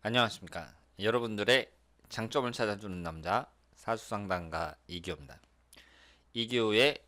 안녕하십니까. 여러분들의 장점을 찾아주는 남자 사주상담가 이기호입니다. 이기호의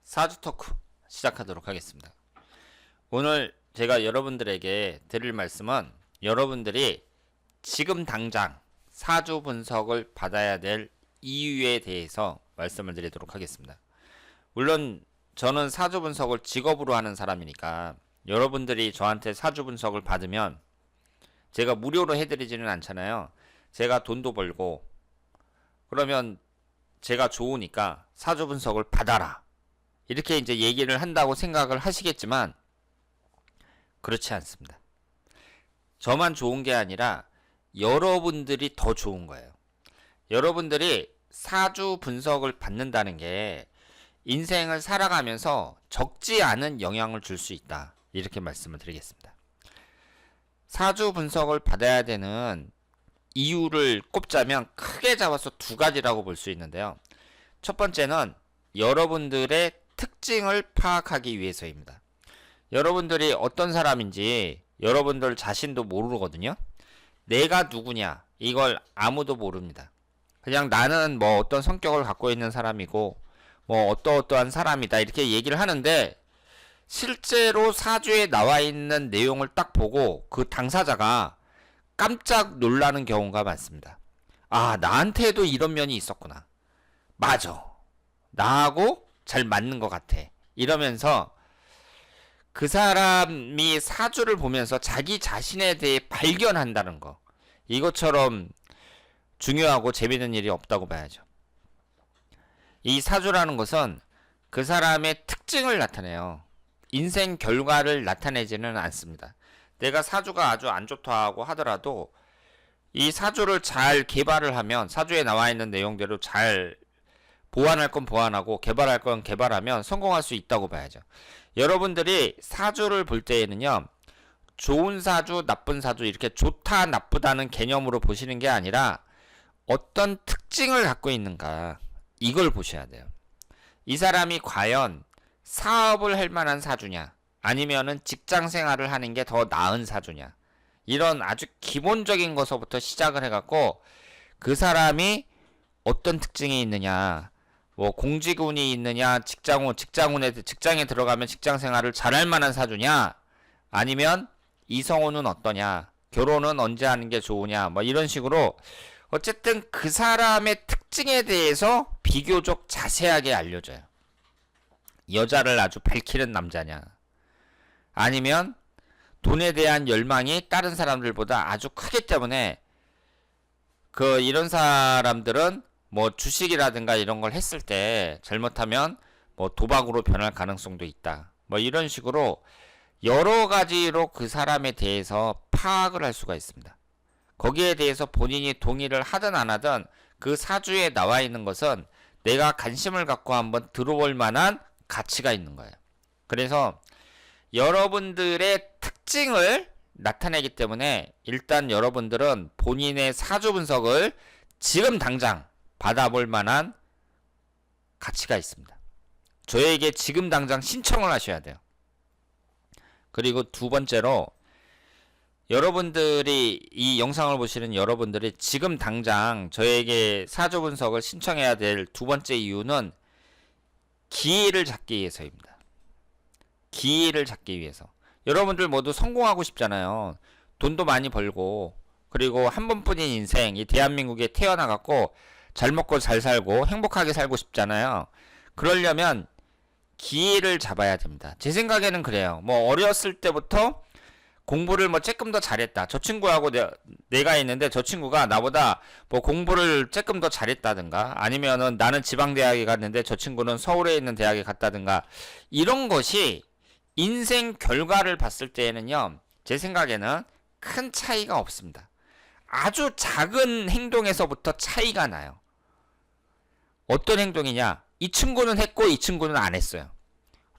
사주 토크 시작하도록 하겠습니다. 오늘 제가 여러분들에게 드릴 말씀은 여러분들이 지금 당장 사주 분석을 받아야 될 이유에 대해서 말씀을 드리도록 하겠습니다. 물론 저는 사주 분석을 직업으로 하는 사람이니까 여러분들이 저한테 사주 분석을 받으면 제가 무료로 해드리지는 않잖아요. 제가 돈도 벌고 그러면 제가 좋으니까 사주 분석을 받아라 이렇게 이제 얘기를 한다고 생각을 하시겠지만 그렇지 않습니다. 저만 좋은 게 아니라 여러분들이 더 좋은 거예요. 여러분들이 사주 분석을 받는다는 게 인생을 살아가면서 적지 않은 영향을 줄 수 있다 이렇게 말씀을 드리겠습니다. 사주 분석을 받아야 되는 이유를 꼽자면 크게 잡아서 두 가지라고 볼 수 있는데요. 첫 번째는 여러분들의 특징을 파악하기 위해서입니다. 여러분들이 어떤 사람인지 여러분들 자신도 모르거든요. 내가 누구냐 이걸 아무도 모릅니다. 그냥 나는 뭐 어떤 성격을 갖고 있는 사람이고 뭐 어떠어떠한 사람이다 이렇게 얘기를 하는데 실제로 사주에 나와 있는 내용을 딱 보고 그 당사자가 깜짝 놀라는 경우가 많습니다. 아, 나한테도 이런 면이 있었구나. 맞아. 나하고 잘 맞는 것 같아. 이러면서 그 사람이 사주를 보면서 자기 자신에 대해 발견한다는 거. 이것처럼 중요하고 재밌는 일이 없다고 봐야죠. 이 사주라는 것은 그 사람의 특징을 나타내요. 인생 결과를 나타내지는 않습니다. 내가 사주가 아주 안 좋다고 하더라도 이 사주를 잘 개발을 하면 사주에 나와 있는 내용대로 잘 보완할 건 보완하고 개발할 건 개발하면 성공할 수 있다고 봐야죠. 여러분들이 사주를 볼 때에는요. 좋은 사주, 나쁜 사주 이렇게 좋다, 나쁘다는 개념으로 보시는 게 아니라 어떤 특징을 갖고 있는가 이걸 보셔야 돼요. 이 사람이 과연 사업을 할 만한 사주냐 아니면은 직장 생활을 하는 게 더 나은 사주냐 이런 아주 기본적인 것부터 시작을 해갖고 그 사람이 어떤 특징이 있느냐 뭐 공직운이 있느냐 직장에 들어가면 직장 생활을 잘할 만한 사주냐 아니면 이성운은 어떠냐 결혼은 언제 하는 게 좋으냐 뭐 이런 식으로 어쨌든 그 사람의 특징에 대해서 비교적 자세하게 알려줘요. 여자를 아주 밝히는 남자냐 아니면 돈에 대한 열망이 다른 사람들보다 아주 크기 때문에 이런 사람들은 뭐 주식이라든가 이런 걸 했을 때 잘못하면 뭐 도박으로 변할 가능성도 있다 뭐 이런 식으로 여러 가지로 그 사람에 대해서 파악을 할 수가 있습니다. 거기에 대해서 본인이 동의를 하든 안 하든 그 사주에 나와 있는 것은 내가 관심을 갖고 한번 들어볼 만한 가치가 있는 거예요. 그래서 여러분들의 특징을 나타내기 때문에 일단 여러분들은 본인의 사주 분석을 지금 당장 받아볼 만한 가치가 있습니다. 저에게 지금 당장 신청을 하셔야 돼요. 그리고 두 번째로 여러분들이 이 영상을 보시는 여러분들이 지금 당장 저에게 사주 분석을 신청해야 될 두 번째 이유는 기회를 잡기 위해서입니다. 기회를 잡기 위해서. 여러분들 모두 성공하고 싶잖아요. 돈도 많이 벌고 그리고 한 번뿐인 인생 이 대한민국에 태어나갖고 잘 먹고 잘 살고 행복하게 살고 싶잖아요. 그러려면 기회를 잡아야 됩니다. 제 생각에는 그래요. 뭐 어렸을 때부터 공부를 뭐 조금 더 잘했다. 저 친구하고 내가 있는데 저 친구가 나보다 뭐 공부를 조금 더 잘했다든가 아니면은 나는 지방대학에 갔는데 저 친구는 서울에 있는 대학에 갔다든가 이런 것이 인생 결과를 봤을 때에는요. 제 생각에는 큰 차이가 없습니다. 아주 작은 행동에서부터 차이가 나요. 어떤 행동이냐? 이 친구는 했고 이 친구는 안 했어요.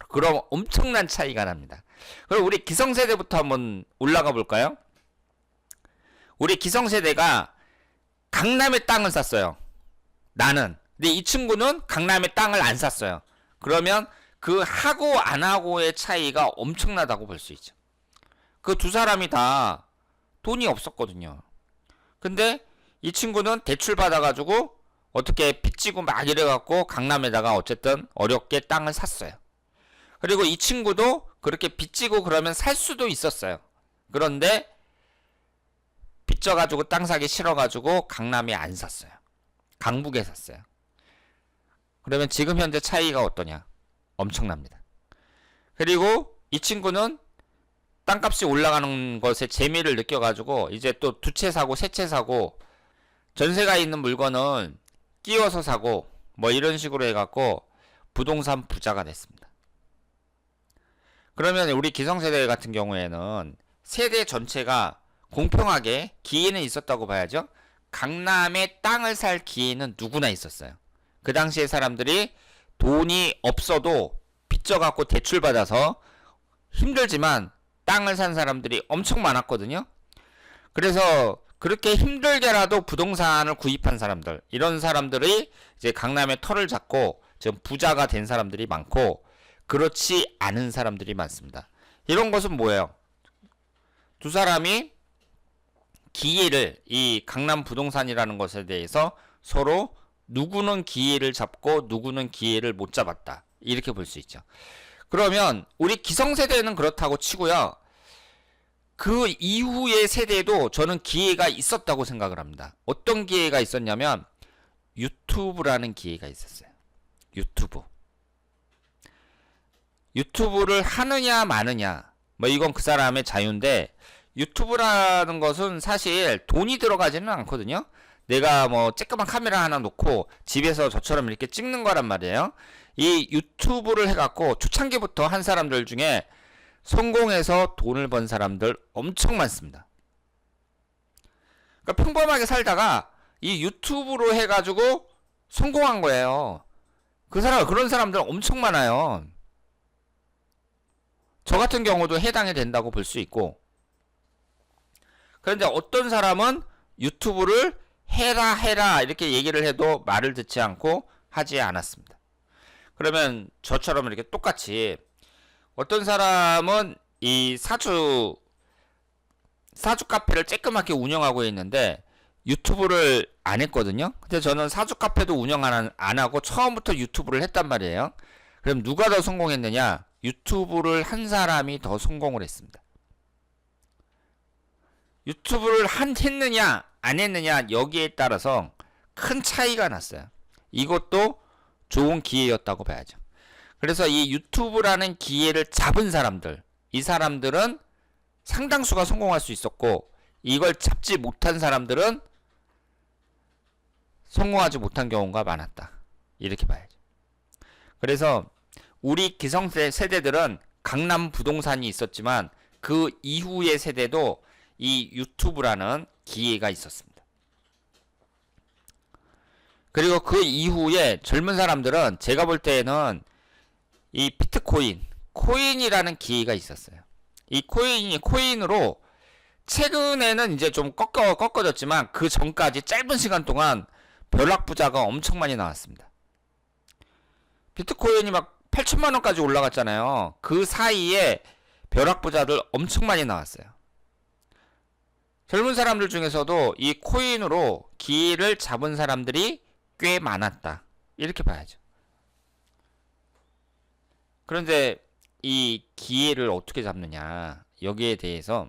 그럼 엄청난 차이가 납니다. 그럼 우리 기성세대부터 한번 올라가 볼까요? 우리 기성세대가 강남의 땅을 샀어요. 나는. 근데 이 친구는 강남의 땅을 안 샀어요. 그러면 그 하고 안 하고의 차이가 엄청나다고 볼 수 있죠. 그 두 사람이 다 돈이 없었거든요. 근데 이 친구는 대출 받아가지고 어떻게 빚지고 막 이래갖고 강남에다가 어쨌든 어렵게 땅을 샀어요. 그리고 이 친구도 그렇게 빚지고 그러면 살 수도 있었어요. 그런데 빚져가지고 땅 사기 싫어가지고 강남에 안 샀어요. 강북에 샀어요. 그러면 지금 현재 차이가 어떠냐? 엄청납니다. 그리고 이 친구는 땅값이 올라가는 것에 재미를 느껴가지고 이제 또 두 채 사고 세 채 사고 전세가 있는 물건은 끼워서 사고 뭐 이런 식으로 해갖고 부동산 부자가 됐습니다. 그러면 우리 기성세대 같은 경우에는 세대 전체가 공평하게 기회는 있었다고 봐야죠. 강남에 땅을 살 기회는 누구나 있었어요. 그 당시에 사람들이 돈이 없어도 빚져갖고 대출받아서 힘들지만 땅을 산 사람들이 엄청 많았거든요. 그래서 그렇게 힘들게라도 부동산을 구입한 사람들, 이런 사람들이 이제 강남에 터를 잡고 지금 부자가 된 사람들이 많고, 그렇지 않은 사람들이 많습니다. 이런 것은 뭐예요? 두 사람이 기회를, 이 강남 부동산이라는 것에 대해서 서로 누구는 기회를 잡고 누구는 기회를 못 잡았다, 이렇게 볼 수 있죠. 그러면 우리 기성세대는 그렇다고 치고요, 그 이후의 세대도 저는 기회가 있었다고 생각을 합니다. 어떤 기회가 있었냐면 유튜브라는 기회가 있었어요. 유튜브를 하느냐 마느냐, 뭐 이건 그 사람의 자유인데, 유튜브라는 것은 사실 돈이 들어가지는 않거든요. 내가 뭐 쬐끄만 카메라 하나 놓고 집에서 저처럼 이렇게 찍는 거란 말이에요. 이 유튜브를 해갖고 초창기부터 한 사람들 중에 성공해서 돈을 번 사람들 엄청 많습니다. 그러니까 평범하게 살다가 이 유튜브로 해가지고 성공한 거예요. 그런 사람들 엄청 많아요. 저 같은 경우도 해당이 된다고 볼 수 있고, 그런데 어떤 사람은 유튜브를 해라 이렇게 얘기를 해도 말을 듣지 않고 하지 않았습니다. 그러면 저처럼 이렇게 똑같이 어떤 사람은 이 사주 카페를 쬐끄맣게 운영하고 있는데 유튜브를 안 했거든요. 근데 저는 사주 카페도 운영 안 하고 처음부터 유튜브를 했단 말이에요. 그럼 누가 더 성공했느냐? 유튜브를 한 사람이 더 성공을 했습니다. 유튜브를 했느냐 안 했느냐, 여기에 따라서 큰 차이가 났어요. 이것도 좋은 기회였다고 봐야죠. 그래서 이 유튜브라는 기회를 잡은 사람들, 이 사람들은 상당수가 성공할 수 있었고, 이걸 잡지 못한 사람들은 성공하지 못한 경우가 많았다, 이렇게 봐야죠. 그래서 우리 기성세대들은 강남 부동산이 있었지만 그 이후의 세대도 이 유튜브라는 기회가 있었습니다. 그리고 그 이후에 젊은 사람들은 제가 볼 때는 이 코인이라는 기회가 있었어요. 이 코인으로 최근에는 이제 좀 꺾어졌지만 그 전까지 짧은 시간 동안 벼락부자가 엄청 많이 나왔습니다. 비트코인이 막 8천만 원까지 올라갔잖아요. 그 사이에 벼락부자들 엄청 많이 나왔어요. 젊은 사람들 중에서도 이 코인으로 기회를 잡은 사람들이 꽤 많았다, 이렇게 봐야죠. 그런데 이 기회를 어떻게 잡느냐, 여기에 대해서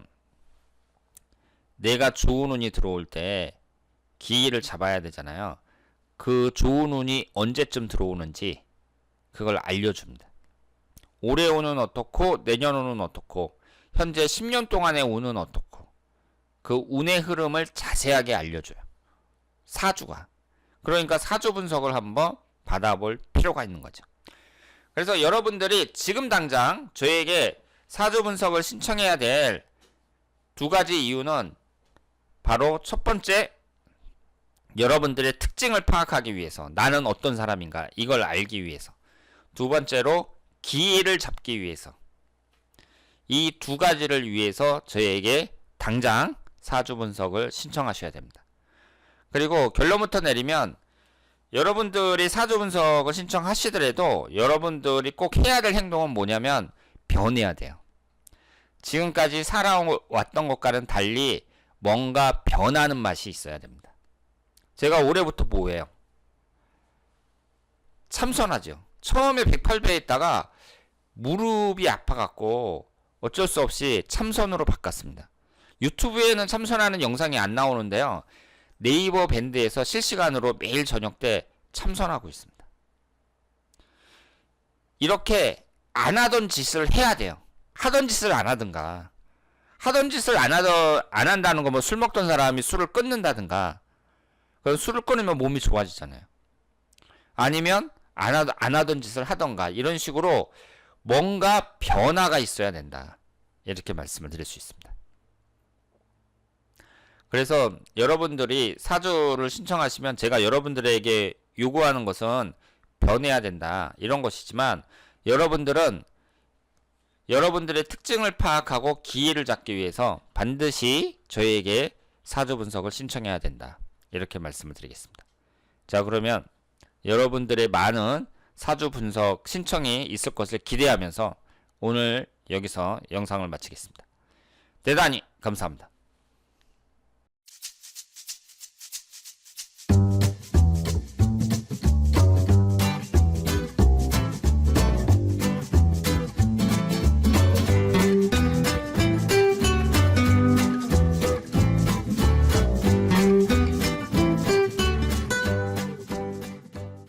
내가 좋은 운이 들어올 때 기회를 잡아야 되잖아요. 그 좋은 운이 언제쯤 들어오는지 그걸 알려줍니다. 올해 운은 어떻고 내년 운은 어떻고 현재 10년 동안의 운은 어떻고 그 운의 흐름을 자세하게 알려줘요, 사주가. 그러니까 사주 분석을 한번 받아볼 필요가 있는 거죠. 그래서 여러분들이 지금 당장 저에게 사주 분석을 신청해야 될 두 가지 이유는 바로 첫 번째, 여러분들의 특징을 파악하기 위해서, 나는 어떤 사람인가 이걸 알기 위해서. 두 번째로 기회를 잡기 위해서. 이 두 가지를 위해서 저에게 당장 사주 분석을 신청하셔야 됩니다. 그리고 결론부터 내리면, 여러분들이 사주 분석을 신청하시더라도 여러분들이 꼭 해야 될 행동은 뭐냐면 변해야 돼요. 지금까지 살아왔던 것과는 달리 뭔가 변하는 맛이 있어야 됩니다. 제가 올해부터 뭐예요? 참선하죠. 처음에 108배에 있다가 무릎이 아파갖고 어쩔 수 없이 참선으로 바꿨습니다. 유튜브에는 참선하는 영상이 안 나오는데요. 네이버 밴드에서 실시간으로 매일 저녁 때 참선하고 있습니다. 이렇게 안 하던 짓을 해야 돼요. 하던 짓을 안 하든가. 하던 짓을 안 한다는 거, 뭐 술 먹던 사람이 술을 끊는다든가. 그럼 술을 끊으면 몸이 좋아지잖아요. 아니면 안 하던 짓을 하던가. 이런 식으로 뭔가 변화가 있어야 된다. 이렇게 말씀을 드릴 수 있습니다. 그래서 여러분들이 사주를 신청하시면 제가 여러분들에게 요구하는 것은 변해야 된다. 이런 것이지만 여러분들은 여러분들의 특징을 파악하고 기회를 잡기 위해서 반드시 저희에게 사주 분석을 신청해야 된다. 이렇게 말씀을 드리겠습니다. 자, 그러면 여러분들의 많은 사주 분석 신청이 있을 것을 기대하면서 오늘 여기서 영상을 마치겠습니다. 대단히 감사합니다.